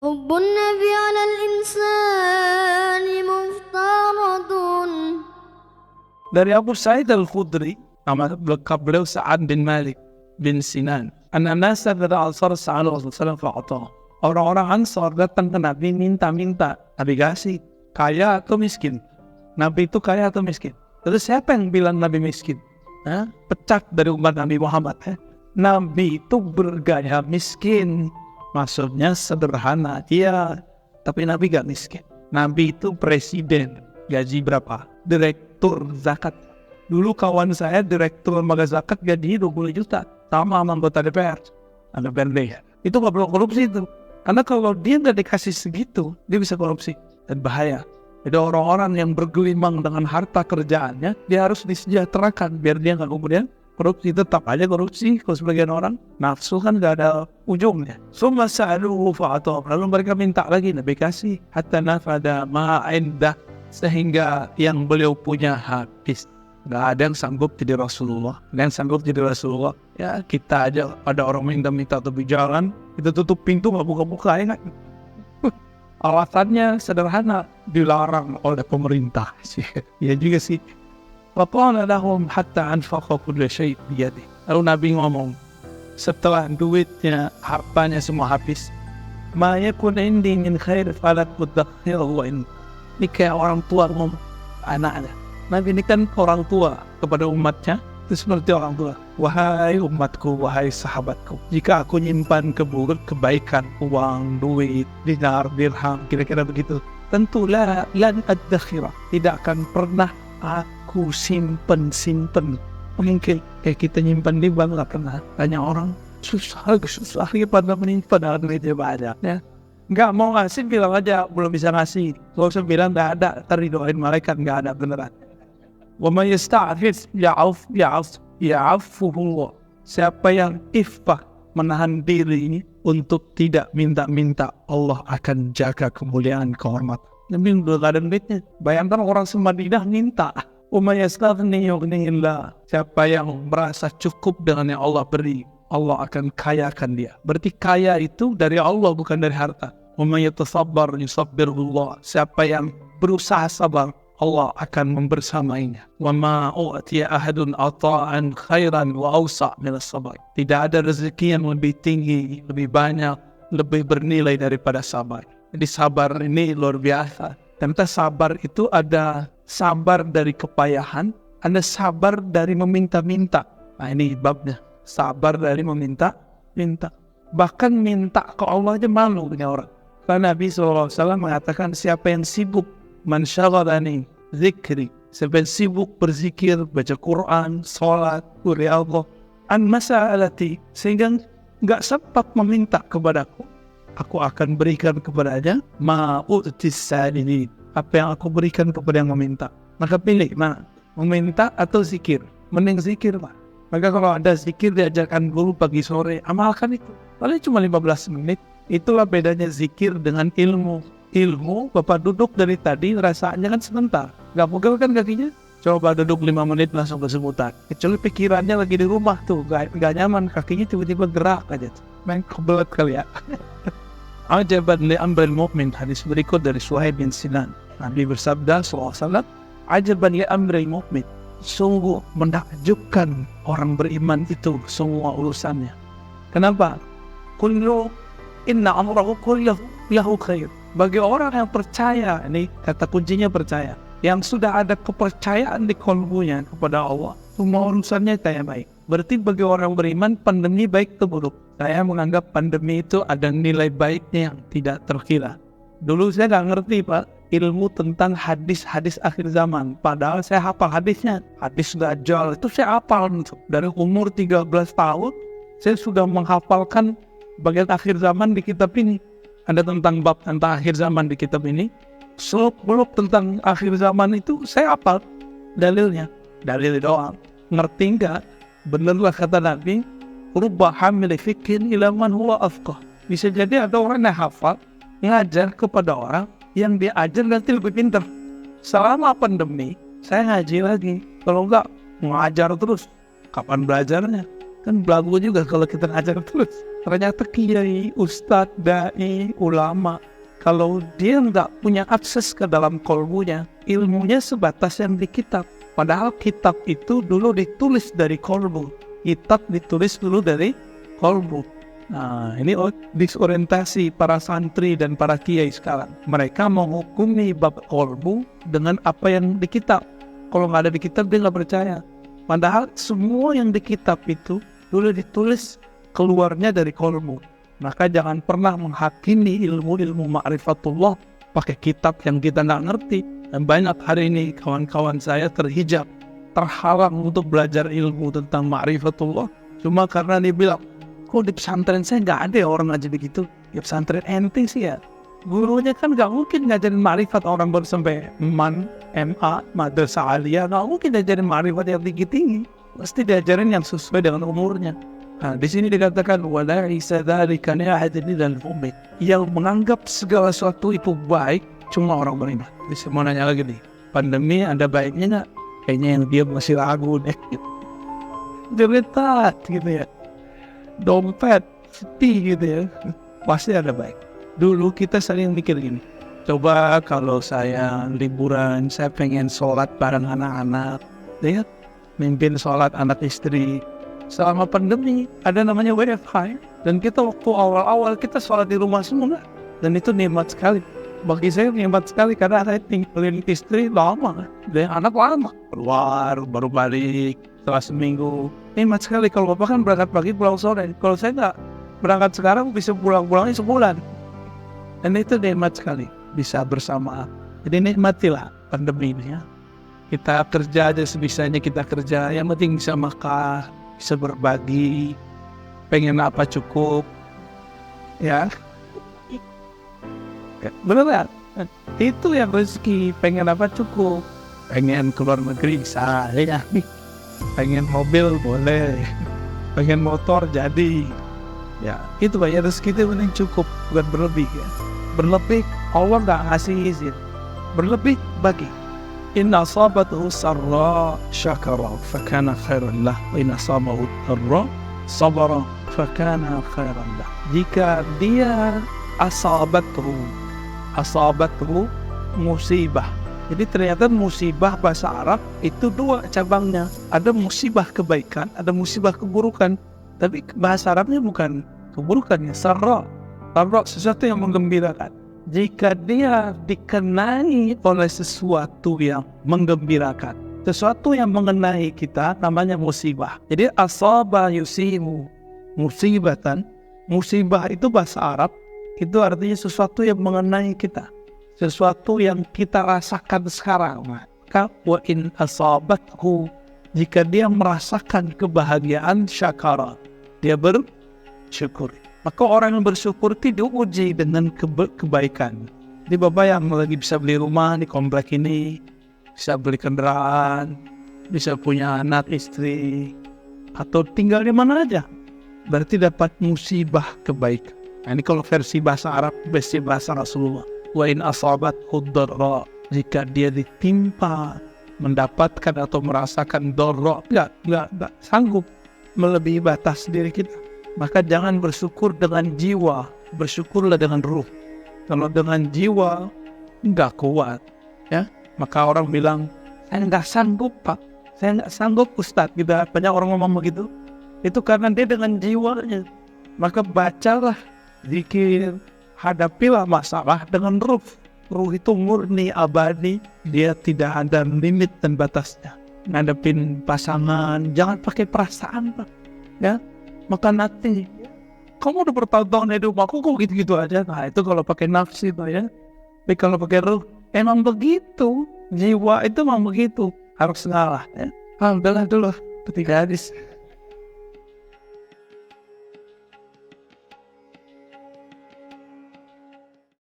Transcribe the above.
حب النبي على الإنسان مفترض. Dari Abu Sa'id Al-Khudri, nama lengkap beliau Sa'ad bin Malik bin Sinan. An-nasa dari Ansar sa'ala Rasulullah fa'atah. Orang-orang Ansar datang ke Nabi minta-minta. Nabi kasih, kaya atau miskin. Nabi itu kaya atau miskin? Terus siapa yang bilang Nabi miskin? Pecat dari umat Nabi Muhammad. Nabi itu bergaya miskin. Maksudnya sederhana, iya. Tapi Nabi gak miskin. Nabi itu presiden. Gaji berapa? Direktur zakat. Dulu kawan saya direktur lembaga zakat gaji 20 juta. Sama anggota DPR. Ada DPR. Itu gak perlu korupsi itu. Karena kalau dia gak dikasih segitu, dia bisa korupsi. Dan bahaya. Jadi orang-orang yang bergelimang dengan harta kerjaannya, dia harus disejahterakan. Biar dia gak kemudian korupsi. Tetap aja korupsi. Kalau sebagian orang nafsu kan gak ada ujungnya. Summa sa'aluhu fa'atah. Lalu mereka minta lagi, Nabi kasih. Hatta nafada ma'indah. Sehingga yang beliau punya habis. Gak ada yang sanggup jadi Rasulullah. Gak yang sanggup jadi Rasulullah. Ya kita aja, ada orang minta-minta atau berjalan, kita tutup pintu gak buka-buka ya kan. Alasannya sederhana, dilarang oleh pemerintah. Ya juga sih. Faqala lahum hatta anfaqa kulla syai' biyadihi. Lalu Nabi ngomong, setelah duitnya, hartanya semua habis, ma yakun indi min khair fala tudakhirhu indi. Ini kayak orang tua ngomong anaknya. Nabi ini kan orang tua kepada umatnya. Itu seperti orang tua. Wahai umatku, wahai sahabatku, jika aku nyimpan kebaikan, uang, duit, dinar, dirham, kira-kira begitu, tentu lan ad-dakhira, tidak akan pernah aku simpen. Mungkin kayak kita nyimpan di bank gak pernah. Banyak orang susah pada menyimpan duitnya banyak ya. Nggak mau ngasih, bilang aja belum bisa ngasih. Kalau usah bilang nggak ada, ntar didoain malaikat nggak ada beneran. Wa may yasta'fif ya'affuhullah. Siapa yang ifah, menahan diri untuk tidak minta-minta, Allah akan jaga kemuliaan, kehormatan. Nabi udah gak ada duitnya. Bayangkan orang Madinah minta. Wa may yastaghni yughnihillah. Siapa yang merasa cukup dengan yang Allah beri, Allah akan kayakan dia. Berarti kaya itu dari Allah, bukan dari harta. Wa may yatasabbar yusabbirullah. Siapa yang berusaha sabar, Allah akan membersamainya. Wa ma u'tiya ahadun ata'an khairan wa awsa' min as-sabr. Tidak ada rezeki yang lebih tinggi, lebih banyak, lebih bernilai daripada sabar. Jadi sabar ini luar biasa. Ternyata sabar itu ada sabar dari kepayahan, ada sabar dari meminta-minta. Nah ini babnya. Sabar dari meminta. Bahkan minta ke Allah aja malu punya orang. Karena Nabi SAW mengatakan, siapa yang sibuk man syaghalani zikri, siapa yang sibuk berzikir, baca Quran, sholat, kuliah Allah, an mas'alati, sehingga gak sempat meminta kepadaku, aku akan berikan kepadanya ma'u'tis sa'ilin, apa yang aku berikan kepada yang meminta. Maka pilih mana, meminta atau zikir. Mending zikir lah. Maka kalau ada zikir diajarkan guru pagi sore, amalkan itu. Paling cuma 15 menit. Itulah bedanya zikir dengan ilmu. Ilmu, Bapak duduk dari tadi, rasanya kan sebentar. Gak pegel kan kakinya? Coba duduk 5 menit langsung kesemutan. Kecuali pikirannya lagi di rumah tuh, gak nyaman. Kakinya tiba-tiba gerak aja tuh. Main kebelet kali ya. Ajaban li amril mu'min. Hadis berikut dari Suhaib bin Sinan. Nabi bersabda SAW, ajaban li amril mu'min. Sungguh menakjubkan orang beriman itu semua urusannya. Kenapa? Kullu inna amrahu kullahu lahu khair. Bagi orang yang percaya, ini kata kuncinya percaya, yang sudah ada kepercayaan di kalbunya kepada Allah, semua urusannya kayak baik. Berarti bagi orang beriman, pandemi baik atau buruk? Saya menganggap pandemi itu ada nilai baiknya yang tidak terkira. Dulu saya nggak ngerti Pak, ilmu tentang hadis-hadis akhir zaman. Padahal saya hafal hadisnya. Hadis Dajjal itu saya hafal. Dari umur 13 tahun, saya sudah menghafalkan bagian akhir zaman di kitab ini. Ada tentang bab tentang akhir zaman di kitab ini. Sebelum tentang akhir zaman itu saya hafal dalilnya. Dalil doang. Ngerti nggak? Benerlah kata Nabi, rubba hamili fikin ila man huwa afqah. Bisa jadi ada orang yang hafal, ngajar kepada orang yang dia ajar nanti lebih pintar. Selama pandemi, saya ngaji lagi. Kalau enggak, ngajar terus. Kapan belajarnya? Kan belagu juga kalau kita ngajar terus. Ternyata kiai, ustadz, dai, ulama, kalau dia nggak punya akses ke dalam kolbunya, ilmunya sebatas yang di kitab. Padahal kitab itu dulu ditulis dari kolbu. Kitab ditulis dulu dari kolbu. Nah, ini disorientasi para santri dan para kiai sekarang. Mereka menghukumi bab kolbu dengan apa yang di kitab. Kalau nggak ada di kitab, dia nggak percaya. Padahal semua yang di kitab itu dulu ditulis keluarnya dari kolbu. Maka jangan pernah menghakimi ilmu-ilmu ma'rifatullah pakai kitab yang kita nggak ngerti. Dan banyak hari ini kawan-kawan saya terhijab, terhalang untuk belajar ilmu tentang ma'rifatullah. Cuma karena dia bilang, kok di pesantren saya nggak ada orang ngajar begitu. Ya pesantren ente sih ya. Gurunya kan nggak mungkin ngajarin ma'rifat orang baru sampai MA, madrasah aliyah. Nggak mungkin ngajarin ma'rifat yang tinggi-tinggi. Pasti diajarin yang sesuai dengan umurnya. Nah, di sini dikatakan wala isa dzalika li ahadin illal mu'min. Yang menganggap segala sesuatu itu baik cuma orang beriman. Bisa mau nanya lagi nih, pandemi ada baiknya nggak? Kayaknya yang dia masih ragu deh. Jeretat gitu ya, dompet, sedih gitu ya. Pasti ada baik. Dulu kita sering mikir gini, coba kalau saya liburan, saya pengen sholat bareng anak-anak, lihat mimpin sholat anak istri. Selama pandemi ada namanya WFH, dan kita waktu awal-awal kita sholat di rumah semua, dan itu nikmat sekali. Bagi saya nikmat sekali karena saya tinggalin istri lama, dan anak lama keluar baru balik setelah seminggu. Nikmat sekali. Kalau bapak kan berangkat pagi pulang sore, kalau saya nggak berangkat sekarang bisa pulang-pulangnya sebulan, dan itu nikmat sekali bisa bersama. Jadi nikmatilah pandemi ini ya. Kita kerja aja sebisanya kita kerja, yang penting bisa makan, bisa berbagi, pengen apa cukup, ya. Beneran, itu yang rezeki. Pengen apa cukup, pengen keluar negeri bisa, ya. Pengen mobil boleh, pengen motor jadi, ya. Itu banyak rezeki itu penting cukup, bukan berlebih ya. Berlebih Allah nggak ngasih izin, berlebih bagi. Inna asabatuhu sarra syakara fakana khairan lah, wa inna asabahu dharra sabara fakana khairan lah. Jika dia asabatuhu musibah. Jadi ternyata musibah bahasa Arab itu dua cabangnya. Ada musibah kebaikan, ada musibah keburukan. Tapi bahasa Arabnya bukan keburukannya, sarra sesuatu yang menggembirakan. Jika dia dikenai oleh sesuatu yang menggembirakan, sesuatu yang mengenai kita, namanya musibah. Jadi asaba yusibu musibatan. Musibah itu bahasa Arab, itu artinya sesuatu yang mengenai kita, sesuatu yang kita rasakan sekarang. Maka wa in asabathu, jika dia merasakan kebahagiaan, syakara, dia bersyukur. Maka orang yang bersyukur itu diuji dengan kebaikan. Jadi bapak yang lagi bisa beli rumah di komplek ini, bisa beli kendaraan, bisa punya anak istri, atau tinggal di mana aja, berarti dapat musibah kebaikan. Nah, ini kalau versi bahasa Arab, versi bahasa Rasulullah. Wa in asabathu dharra, jika dia ditimpa, mendapatkan atau merasakan dharra, nggak sanggup melebihi batas diri kita. Maka jangan bersyukur dengan jiwa, bersyukurlah dengan ruh. Kalau dengan jiwa nggak kuat, ya, maka orang bilang, saya nggak sanggup pak, saya nggak sanggup ustadz. Gitu, banyak orang ngomong begitu. Itu karena dia dengan jiwanya. Maka bacalah zikir, hadapilah masalah dengan ruh. Ruh itu murni, abadi, dia tidak ada limit dan batasnya. Ngadepin pasangan, jangan pakai perasaan pak, ya. Maka nanti kamu udah bertahun-tahun hidup aku kok gitu-gitu aja. Nah itu kalau pakai nafsu itu ya. Tapi kalau pakai ruh, emang begitu. Jiwa itu memang begitu, harus ngalah ya. Alhamdulillah dulu ketika hadis